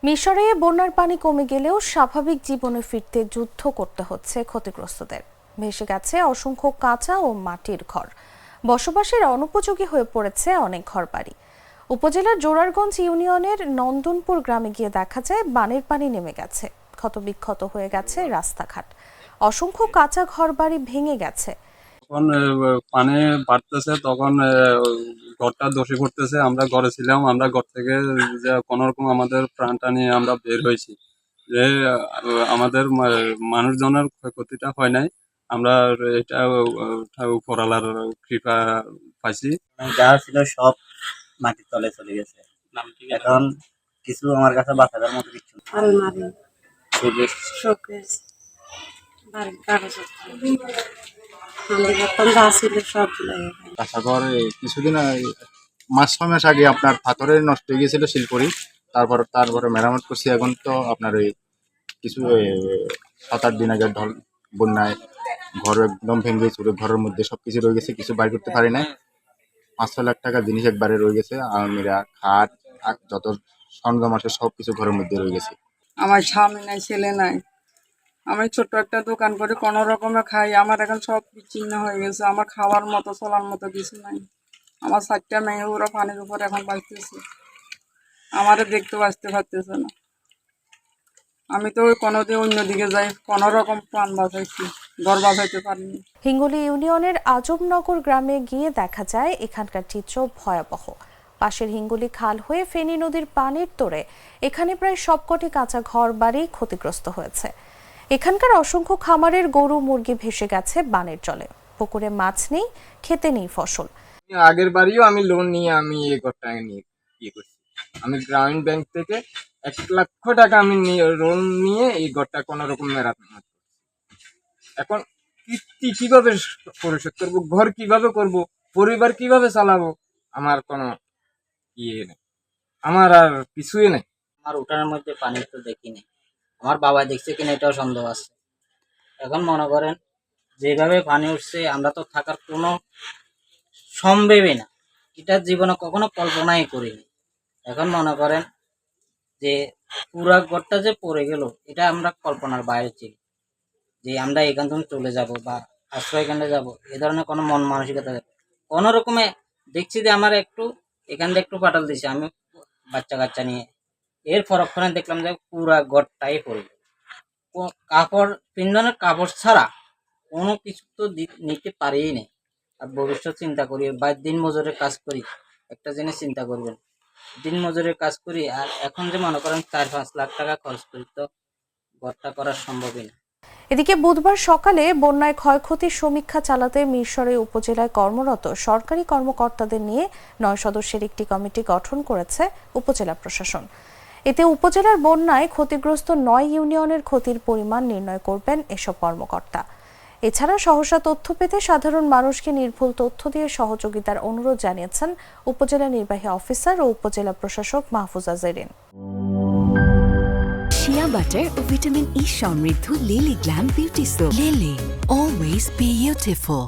মিশরে বন্যার পানি কমে গেলেও স্বাভাবিক জীবনে ফিরতে যুদ্ধ করতে হচ্ছে ক্ষতিগ্রস্তদের। ভেসে গেছে অসংখ্য কাঁচা ও মাটির ঘর, বসবাসের অনুপযোগী হয়ে পড়েছে অনেক ঘরবাড়ি। উপজেলার জোরারগঞ্জ ইউনিয়নের নন্দনপুর গ্রামে গিয়ে দেখা যায় বানের পানি নেমে গেছে, ক্ষতবিক্ষত হয়ে গেছে রাস্তাঘাট, অসংখ্য কাঁচা ঘরবাড়ি ভেঙে গেছে। যখন পানি বাড়তেছে তখন ঘরটা ধসে পড়তেছে। আমরা ঘরে ছিলাম, আমরা ঘর থেকে যে কোনো রকম আমাদের প্রাণটা নিয়ে আমরা বের হয়েছি, যে আমাদের মানুষজনের ক্ষয়ক্ষতিটা হয় নাই। আমরা এটা উপরালার কৃপা পাইছি। যা ছিল সব মাটির তলে চলে গেছে। এখন কিছু আমার কাছে বাঁচাবার মতো কিছু নেই। আলমারি, শোকেস, শোকেস, বাড়ির কাগজপত্র, হাঁড়ি বাসন যা ছিল সব লাগে। তারপর কিছুদিন মাস 6 মাস আগে আপনার পাথরে নষ্ট হয়ে গিয়েছিল শিলপরি। তারপরে মেরামত করছি। এখন তো আপনার ওই কিছু 7-8 দিন আগে বন্যায় ঘর একদম ভেঙে চুরে ঘরের মধ্যে সবকিছু রয়ে গেছে, কিছু বাইর করতে পারি না। 5-6 লাখ টাকা জিনিস একবারে রয়ে গেছে। আলমিরা, খাট, যত সরঞ্জাম আছে সবকিছু ঘরের মধ্যে রয়ে গেছে। আমার স্বামী নাই, ছেলে নাই। আমি ছোট্ট একটা দোকান করে কোনো রকমে খাই। আমার এখন সব বিচ্ছিন্ন হয়ে গেছে। আমার খাওয়ার মতো চলার মতো কিছু নাই। আমার 4টা মেয়ে ওরা পানির উপর এখন বাঁচতেছে, আমারে দেখতে বাঁচতে পারতেছে না। আমি তো কোনোদিন অন্যদিকে যাই, কোনো রকম প্রাণ বাঁচাইছি, ঘর বাঁচাইতে পারিনি। হিঙ্গুলি ইউনিয়নের আজমনগর গ্রামে গিয়ে দেখা যায় এখানকার চিত্র ভয়াবহ। পাশের হিঙ্গুলি খাল হয়ে ফেনী নদীর পানির তোড়ে এখানে প্রায় সবকটি কাঁচা ঘর বাড়ি ক্ষতিগ্রস্ত হয়েছে। এখানকার অসংখ্য খামারের গরু মুরগি ভেসে গেছে বানের জলে। পুকুরে মাছ নেই, খেতে নেই ফসল। আগের বাড়িও আমি লোন নিয়ে আমি এই ঘরটা নিয়ে করছি। আমি গ্রামীণ ব্যাংক থেকে 1 লক্ষ টাকা আমি লোন নিয়ে এই ঘরটা কোনো রকম মেরামত করছি। এখন কিভাবে পরিশোধ করবো, ঘর কিভাবে করব, পরিবার কিভাবে চালাবো, আমার কোনো ইয়ে নেই, আমার আর কিছুই নেই। আমার উঠানের মধ্যে পানি তো দেখিনি, আমার বাবা দেখছে কিনা এটাও সন্দেহ আছে। এখন মনে করেন যেভাবে পানি উঠছে আমরা তো থাকার কোনো সম্ভবই না, এটা জীবনে কখনো কল্পনাই করিনি। এখন মনে করেন যে পুরা ঘরটা যে পড়ে গেল, এটা আমরা কল্পনার বাইরে ছিল। যে আমরা এখান থেকে চলে যাব বা আশ্রয় কেন্দ্রে যাব, এ ধরনের কোনো মন মানসিকতা কোনো রকমে দেখছি যে আমার এখান থেকে একটু পাঠাল দিছে আমি বাচ্চা কাচ্চা নিয়ে। এর পরক্ষণে দেখলাম যে পুরা ঘরটাই পড়ে গেল। কাপড় পিন্ধনের কাপড় ছাড়া কোনো কিছু তো নিতে পারিই নেই। আর ভবিষ্যৎ চিন্তা করি বা দিন মজুরের কাজ করি, একটা জিনিস চিন্তা করবেন, দিন মজুরের কাজ করি আর এখন যে মনে করেন 4-5 লাখ টাকা খরচ করি, তো ঘরটা করা সম্ভবই না। এদিকে বুধবার সকালে বন্যায় ক্ষয়ক্ষতির সমীক্ষা চালাতে মিরসরাই উপজেলায় কর্মরত সরকারি কর্মকর্তাদের নিয়ে 9 সদস্যের একটি কমিটি গঠন করেছে উপজেলা প্রশাসন। এতে উপজেলার বন্যায় ক্ষতিগ্রস্ত 9 ইউনিয়নের ক্ষতির পরিমাণ নির্ণয় করবেন এসব কর্মকর্তা। এছাড়া সহসা তথ্য পেতে সাধারণ মানুষকে নির্ভুল তথ্য দিয়ে সহযোগিতার অনুরোধ জানিয়েছেন উপজেলা নির্বাহী অফিসার ও উপজেলা প্রশাসক মাহফুজা জেরিন। শিয়া বাটার ও ভিটামিন ই সমৃদ্ধ lily glam beauty soap. Lily, always beautiful.